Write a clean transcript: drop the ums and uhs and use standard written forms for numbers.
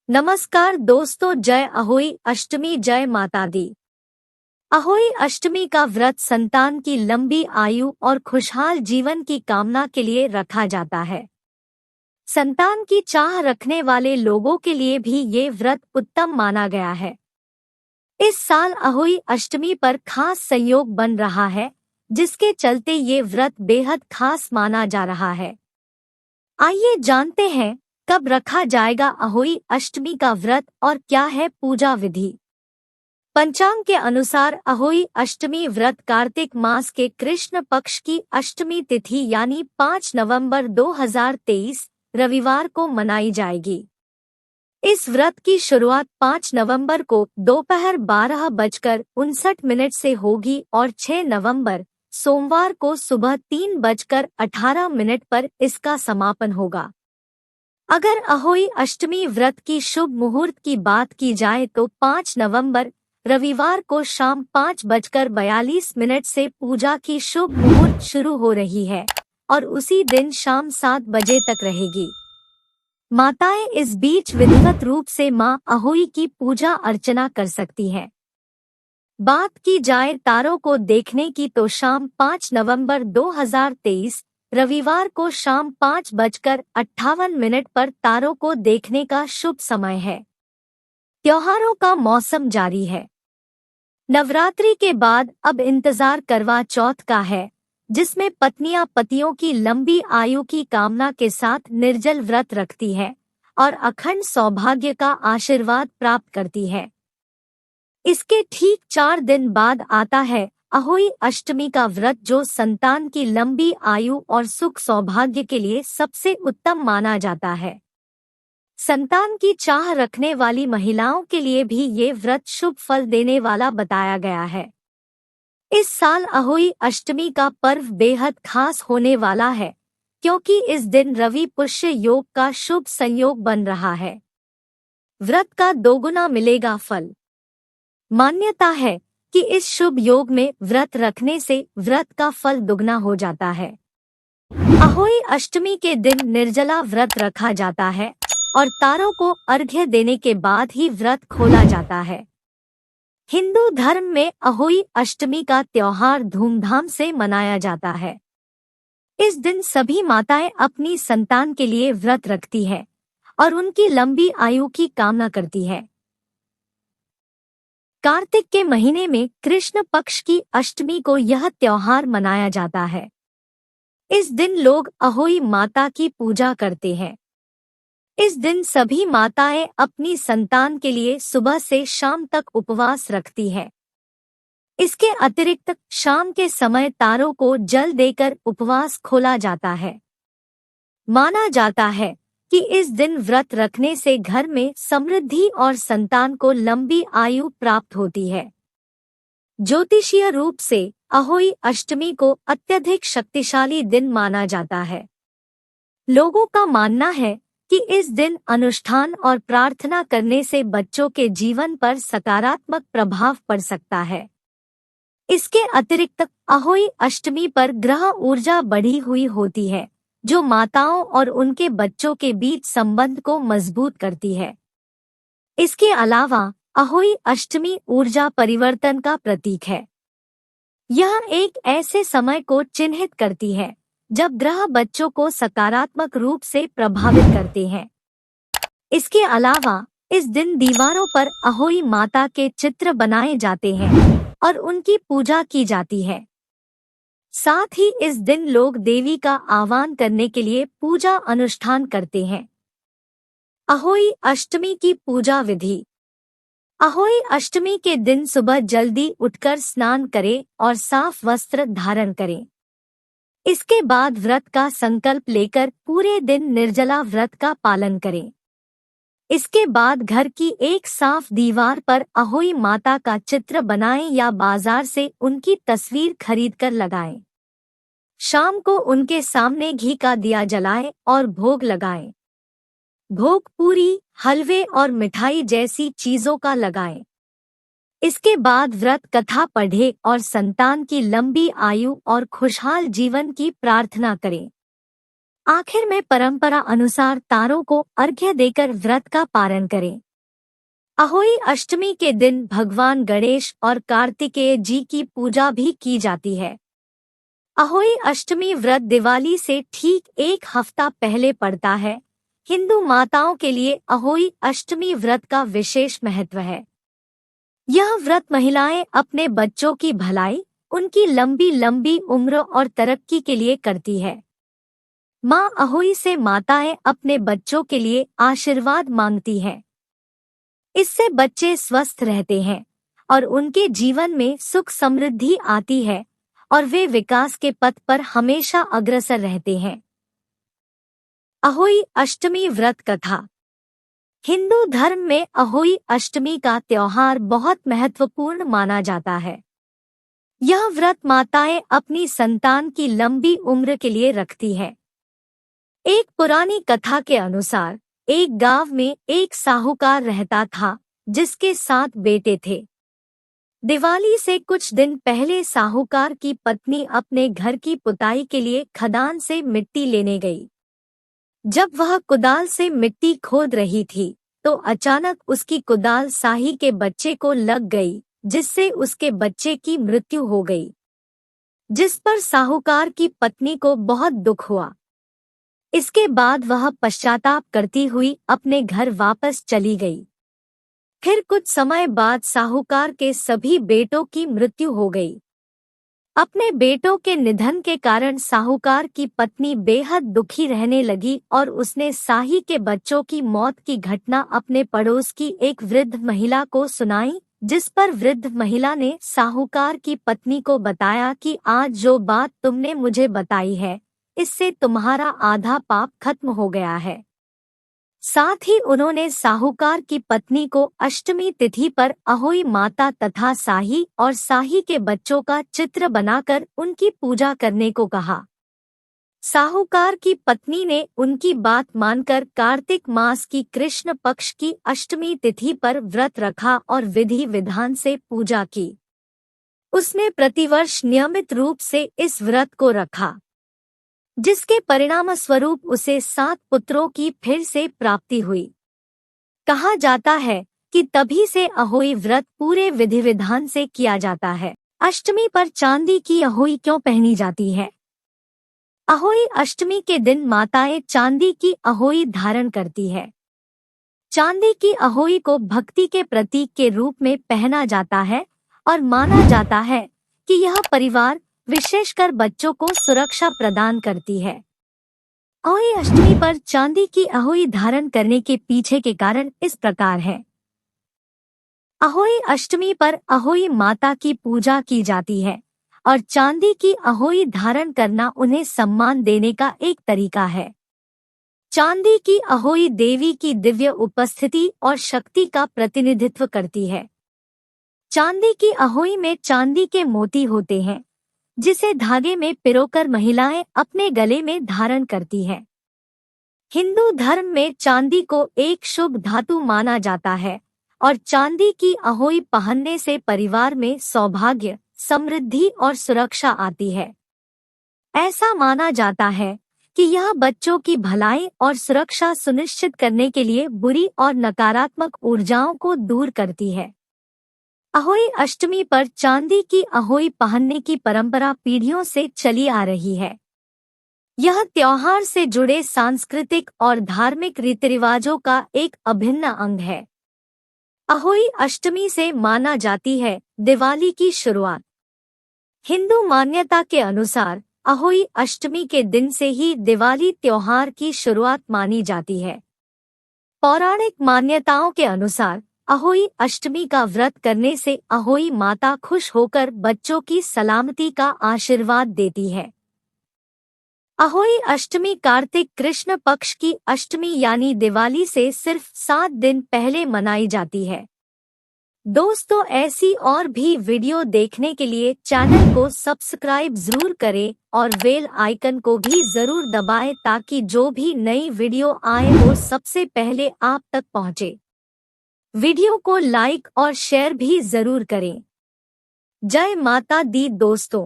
नमस्कार दोस्तों, जय अहोई अष्टमी, जय माता दी। अहोई अष्टमी का व्रत संतान की लंबी आयु और खुशहाल जीवन की कामना के लिए रखा जाता है। संतान की चाह रखने वाले लोगों के लिए भी ये व्रत उत्तम माना गया है। इस साल अहोई अष्टमी पर खास संयोग बन रहा है, जिसके चलते ये व्रत बेहद खास माना जा रहा है। आइए जानते हैं कब रखा जाएगा अहोई अष्टमी का व्रत और क्या है पूजा विधि। पंचांग के अनुसार अहोई अष्टमी व्रत कार्तिक मास के कृष्ण पक्ष की अष्टमी तिथि यानी 5 नवंबर 2023 रविवार को मनाई जाएगी। इस व्रत की शुरुआत 5 नवंबर को दोपहर 12:59 से होगी और 6 नवंबर सोमवार को सुबह 3:18 पर इसका समापन होगा। अगर अहोई अष्टमी व्रत की शुभ मुहूर्त की बात की जाए तो 5 नवंबर रविवार को शाम 5:42 से पूजा की शुभ मुहूर्त शुरू हो रही है और उसी दिन शाम 7 बजे तक रहेगी। माताएं इस बीच विधिवत रूप से मां अहोई की पूजा अर्चना कर सकती हैं। बात की जाए तारों को देखने की तो शाम 5 नवंबर 2023 रविवार को शाम 5:58 पर तारों को देखने का शुभ समय है। त्योहारों का मौसम जारी है। नवरात्रि के बाद अब इंतजार करवा चौथ का है, जिसमें पत्नियां पतियों की लंबी आयु की कामना के साथ निर्जल व्रत रखती है और अखंड सौभाग्य का आशीर्वाद प्राप्त करती है। इसके ठीक 4 दिन बाद आता है अहोई अष्टमी का व्रत, जो संतान की लंबी आयु और सुख सौभाग्य के लिए सबसे उत्तम माना जाता है। संतान की चाह रखने वाली महिलाओं के लिए भी ये व्रत शुभ फल देने वाला बताया गया है। इस साल अहोई अष्टमी का पर्व बेहद खास होने वाला है, क्योंकि इस दिन रवि पुष्य योग का शुभ संयोग बन रहा है। व्रत का दोगुना मिलेगा फल। मान्यता है कि इस शुभ योग में व्रत रखने से व्रत का फल दुगना हो जाता है। अहोई अष्टमी के दिन निर्जला व्रत रखा जाता है और तारों को अर्घ्य देने के बाद ही व्रत खोला जाता है। हिंदू धर्म में अहोई अष्टमी का त्योहार धूमधाम से मनाया जाता है। इस दिन सभी माताएं अपनी संतान के लिए व्रत रखती हैं और उनकी लंबी आयु की कामना करती है। कार्तिक के महीने में कृष्ण पक्ष की अष्टमी को यह त्योहार मनाया जाता है। इस दिन लोग अहोई माता की पूजा करते हैं। इस दिन सभी माताएं अपनी संतान के लिए सुबह से शाम तक उपवास रखती हैं। इसके अतिरिक्त शाम के समय तारों को जल देकर उपवास खोला जाता है। माना जाता है कि इस दिन व्रत रखने से घर में समृद्धि और संतान को लंबी आयु प्राप्त होती है। ज्योतिषीय रूप से अहोई अष्टमी को अत्यधिक शक्तिशाली दिन माना जाता है। लोगों का मानना है कि इस दिन अनुष्ठान और प्रार्थना करने से बच्चों के जीवन पर सकारात्मक प्रभाव पड़ सकता है। इसके अतिरिक्त अहोई अष्टमी पर ग्रह ऊर्जा बढ़ी हुई होती है, जो माताओं और उनके बच्चों के बीच संबंध को मजबूत करती है। इसके अलावा अहोई अष्टमी ऊर्जा परिवर्तन का प्रतीक है। यह एक ऐसे समय को चिन्हित करती है जब ग्रह बच्चों को सकारात्मक रूप से प्रभावित करते हैं। इसके अलावा इस दिन दीवारों पर अहोई माता के चित्र बनाए जाते हैं और उनकी पूजा की जाती है। साथ ही इस दिन लोग देवी का आह्वान करने के लिए पूजा अनुष्ठान करते हैं। अहोई अष्टमी की पूजा विधि। अहोई अष्टमी के दिन सुबह जल्दी उठकर स्नान करें और साफ वस्त्र धारण करें। इसके बाद व्रत का संकल्प लेकर पूरे दिन निर्जला व्रत का पालन करें। इसके बाद घर की एक साफ दीवार पर अहोई माता का चित्र बनाएं या बाजार से उनकी तस्वीर खरीदकर लगाएं। शाम को उनके सामने घी का दिया जलाएं और भोग लगाएं। भोग पूरी, हलवे और मिठाई जैसी चीजों का लगाएं। इसके बाद व्रत कथा पढ़ें और संतान की लंबी आयु और खुशहाल जीवन की प्रार्थना करें। आखिर में परंपरा अनुसार तारों को अर्घ्य देकर व्रत का पारण करें। अहोई अष्टमी के दिन भगवान गणेश और कार्तिकेय जी की पूजा भी की जाती है। अहोई अष्टमी व्रत दिवाली से ठीक एक हफ्ता पहले पड़ता है। हिंदू माताओं के लिए अहोई अष्टमी व्रत का विशेष महत्व है। यह व्रत महिलाएं अपने बच्चों की भलाई, उनकी लंबी लंबी उम्र और तरक्की के लिए करती है। मां अहोई से माताएं अपने बच्चों के लिए आशीर्वाद मांगती हैं। इससे बच्चे स्वस्थ रहते हैं और उनके जीवन में सुख समृद्धि आती है और वे विकास के पथ पर हमेशा अग्रसर रहते हैं। अहोई अष्टमी व्रत कथा। हिंदू धर्म में अहोई अष्टमी का त्योहार बहुत महत्वपूर्ण माना जाता है। यह व्रत माताएं अपनी संतान की लंबी उम्र के लिए रखती है। एक पुरानी कथा के अनुसार एक गांव में एक साहूकार रहता था जिसके 7 बेटे थे। दिवाली से कुछ दिन पहले साहूकार की पत्नी अपने घर की पुताई के लिए खदान से मिट्टी लेने गई। जब वह कुदाल से मिट्टी खोद रही थी तो अचानक उसकी कुदाल साही के बच्चे को लग गई, जिससे उसके बच्चे की मृत्यु हो गई, जिस पर साहूकार की पत्नी को बहुत दुख हुआ। इसके बाद वह पश्चाताप करती हुई अपने घर वापस चली गई। फिर कुछ समय बाद साहूकार के सभी बेटों की मृत्यु हो गई। अपने बेटों के निधन के कारण साहूकार की पत्नी बेहद दुखी रहने लगी और उसने साही के बच्चों की मौत की घटना अपने पड़ोस की एक वृद्ध महिला को सुनाई, जिस पर वृद्ध महिला ने साहूकार की पत्नी को बताया कि आज जो बात तुमने मुझे बताई है, इससे तुम्हारा आधा पाप खत्म हो गया है। साथ ही उन्होंने साहूकार की पत्नी को अष्टमी तिथि पर अहोई माता तथा साही और साही के बच्चों का चित्र बनाकर उनकी पूजा करने को कहा। साहूकार की पत्नी ने उनकी बात मानकर कार्तिक मास की कृष्ण पक्ष की अष्टमी तिथि पर व्रत रखा और विधि विधान से पूजा की। उसने प्रतिवर्ष नियमित रूप से इस व्रत को रखा, जिसके परिणाम स्वरूप उसे 7 पुत्रों की फिर से प्राप्ति हुई। कहा जाता है कि तभी से अहोई व्रत पूरे विधि विधान से किया जाता है। अष्टमी पर चांदी की अहोई क्यों पहनी जाती है? अहोई अष्टमी के दिन माताएं चांदी की अहोई धारण करती है। चांदी की अहोई को भक्ति के प्रतीक के रूप में पहना जाता है और माना जाता है कि यह परिवार, विशेषकर बच्चों को सुरक्षा प्रदान करती है। अहोई अष्टमी पर चांदी की अहोई धारण करने के पीछे के कारण इस प्रकार हैं। अहोई अष्टमी पर अहोई माता की पूजा की जाती है और चांदी की अहोई धारण करना उन्हें सम्मान देने का एक तरीका है। चांदी की अहोई देवी की दिव्य उपस्थिति और शक्ति का प्रतिनिधित्व करती है। चांदी की अहोई में चांदी के मोती होते हैं, जिसे धागे में पिरोकर महिलाएं अपने गले में धारण करती हैं। हिंदू धर्म में चांदी को एक शुभ धातु माना जाता है और चांदी की अहोई पहनने से परिवार में सौभाग्य, समृद्धि और सुरक्षा आती है। ऐसा माना जाता है कि यह बच्चों की भलाई और सुरक्षा सुनिश्चित करने के लिए बुरी और नकारात्मक ऊर्जाओं को दूर करती है। अहोई अष्टमी पर चांदी की अहोई पहनने की परंपरा पीढ़ियों से चली आ रही है। यह त्योहार से जुड़े सांस्कृतिक और धार्मिक रीति रिवाजों का एक अभिन्न अंग है। अहोई अष्टमी से माना जाती है दिवाली की शुरुआत। हिंदू मान्यता के अनुसार अहोई अष्टमी के दिन से ही दिवाली त्योहार की शुरुआत मानी जाती है। पौराणिक मान्यताओं के अनुसार अहोई अष्टमी का व्रत करने से अहोई माता खुश होकर बच्चों की सलामती का आशीर्वाद देती है। अहोई अष्टमी कार्तिक कृष्ण पक्ष की अष्टमी यानी दिवाली से सिर्फ 7 दिन पहले मनाई जाती है। दोस्तों, ऐसी और भी वीडियो देखने के लिए चैनल को सब्सक्राइब जरूर करें और बेल आइकन को भी जरूर दबाएं ताकि जो भी नई वीडियो आए वो सबसे पहले आप तक पहुंचे। वीडियो को लाइक और शेयर भी जरूर करें। जय माता दी दोस्तों।